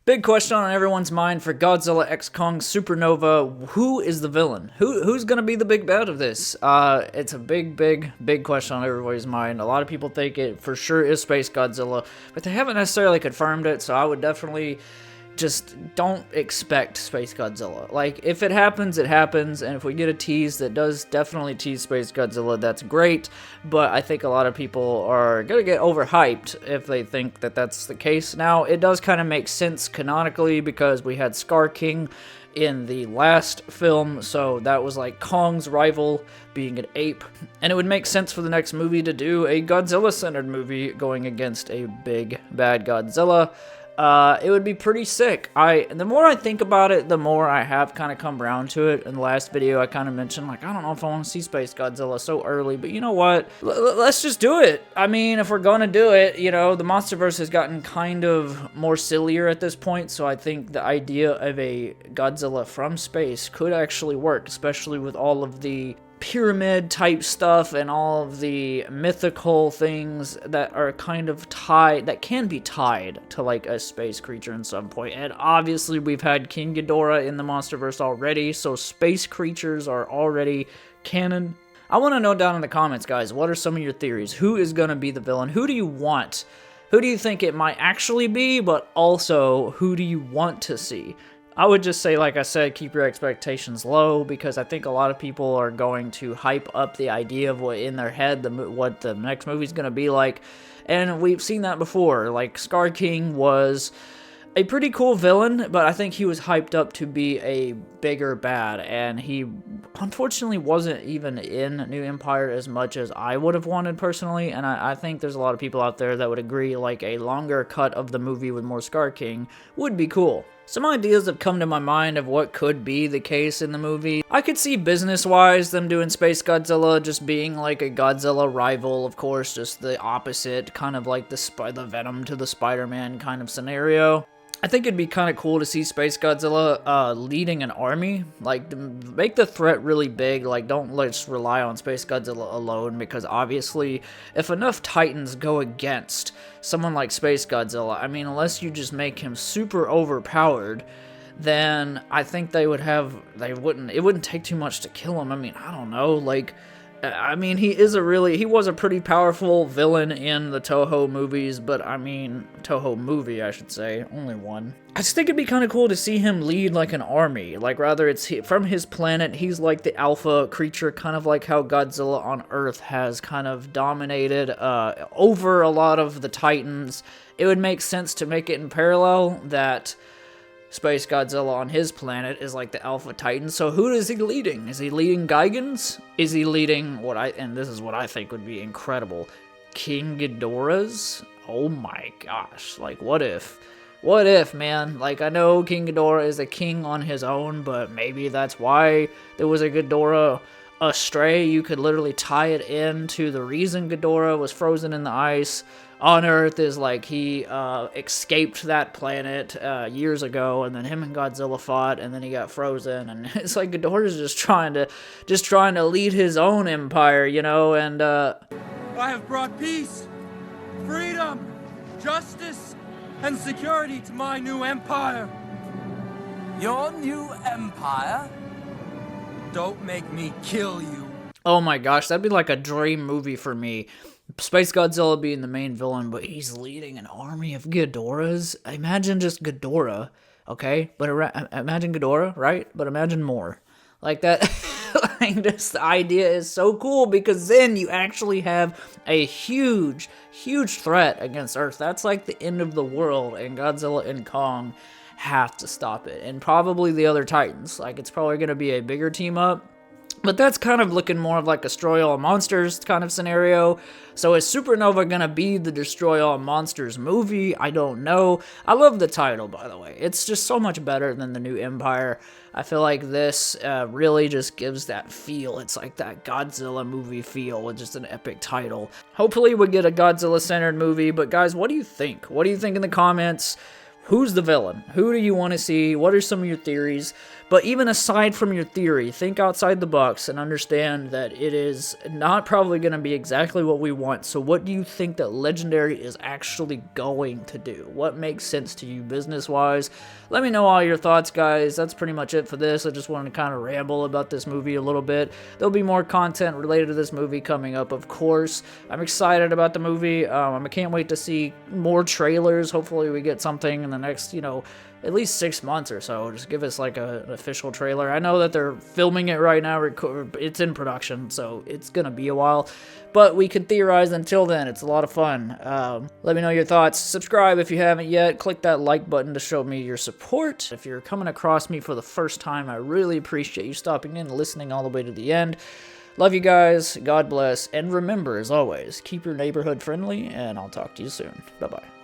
Big question on everyone's mind for Godzilla X Kong Supernova. Who is the villain? Who's gonna be the big bad of this? It's a big question on everybody's mind. A lot of people think it for sure is Space Godzilla, but they haven't necessarily confirmed it, so I would definitely just don't expect Space Godzilla. Like, if it happens, it happens, and if we get a tease that does definitely tease Space Godzilla, that's great, but I think a lot of people are gonna get overhyped if they think that that's the case. Now, it does kind of make sense canonically because we had Scar King in the last film, so that was like Kong's rival being an ape, and it would make sense for the next movie to do a Godzilla-centered movie going against a big bad Godzilla. It would be pretty sick. The more I think about it, the more I have kind of come around to it. In the last video, I kind of mentioned, like, I don't know if I want to see Space Godzilla so early, but you know what? Let's just do it. I mean, if we're going to do it, you know, the MonsterVerse has gotten kind of more sillier at this point, so I think the idea of a Godzilla from space could actually work, especially with all of the pyramid type stuff and all of the mythical things that are kind of tied, that can be tied to like a space creature in some point. And obviously we've had King Ghidorah in the MonsterVerse already, so space creatures are already canon. I want to know down in the comments, guys, what are some of your theories? Who is going to be the villain? Who do you want? Who do you think it might actually be, but also who do you want to see? I would just say, like I said, keep your expectations low, because I think a lot of people are going to hype up the idea of what in their head, what the next movie's going to be like, and we've seen that before. Like, Scar King was a pretty cool villain, but I think he was hyped up to be a bigger bad, and he unfortunately wasn't even in New Empire as much as I would have wanted personally, and I think there's a lot of people out there that would agree, like, a longer cut of the movie with more Scar King would be cool. Some ideas have come to my mind of what could be the case in the movie. I could see business-wise them doing Space Godzilla just being like a Godzilla rival, of course, just the opposite, kind of like the Venom to the Spider-Man kind of scenario. I think it'd be kind of cool to see Space Godzilla leading an army, like, make the threat really big. Like, don't let's rely on Space Godzilla alone, because obviously if enough Titans go against someone like Space Godzilla, I mean, unless you just make him super overpowered, then I think it wouldn't take too much to kill him. I mean, I don't know, like, I mean, he was a pretty powerful villain in the Toho movies, but I mean, Toho movie, I should say, only one. I just think it'd be kind of cool to see him lead like an army, like rather it's from his planet, he's like the alpha creature, kind of like how Godzilla on Earth has kind of dominated over a lot of the Titans. It would make sense to make it in parallel that Space Godzilla on his planet is like the Alpha Titan. So who is he leading? Is he leading Gigans? Is he leading and this is what I think would be incredible, King Ghidorahs? Oh my gosh, like what if? What if, man? Like, I know King Ghidorah is a king on his own, but maybe that's why there was a Ghidorah astray. You could literally tie it into the reason Ghidorah was frozen in the ice on Earth is like he escaped that planet years ago, and then him and Godzilla fought, and then he got frozen, and it's like Ghidorah's just trying to lead his own empire, you know, and I have brought peace, freedom, justice, and security to my new empire. Your new empire? Don't make me kill you. Oh my gosh, that'd be like a dream movie for me. Space Godzilla being the main villain, but he's leading an army of Ghidorahs. Imagine just Ghidorah, okay? But imagine Ghidorah, right? But imagine more. Like that, like this idea is so cool, because then you actually have a huge threat against Earth. That's like the end of the world, and Godzilla and Kong have to stop it. And probably the other Titans. Like, it's probably going to be a bigger team up. But that's kind of looking more of like a Destroy All Monsters kind of scenario. So is Supernova gonna be the Destroy All Monsters movie? I don't know. I love the title, by the way. It's just so much better than the New Empire. I feel like this really just gives that feel. It's like that Godzilla movie feel with just an epic title. Hopefully we get a Godzilla-centered movie, but guys, what do you think? What do you think in the comments? Who's the villain? Who do you want to see? What are some of your theories? But even aside from your theory, think outside the box and understand that it is not probably going to be exactly what we want. So what do you think that Legendary is actually going to do? What makes sense to you business-wise? Let me know all your thoughts, guys. That's pretty much it for this. I just wanted to kind of ramble about this movie a little bit. There'll be more content related to this movie coming up, of course. I'm excited about the movie. I can't wait to see more trailers. Hopefully we get something in the next, at least 6 months or so. Just give us like an official trailer. I know that they're filming it right now. It's in production, so it's gonna be a while. But we can theorize until then. It's a lot of fun. Let me know your thoughts. Subscribe if you haven't yet. Click that like button to show me your support. If you're coming across me for the first time, I really appreciate you stopping in and listening all the way to the end. Love you guys. God bless. And remember, as always, keep your neighborhood friendly, and I'll talk to you soon. Bye-bye.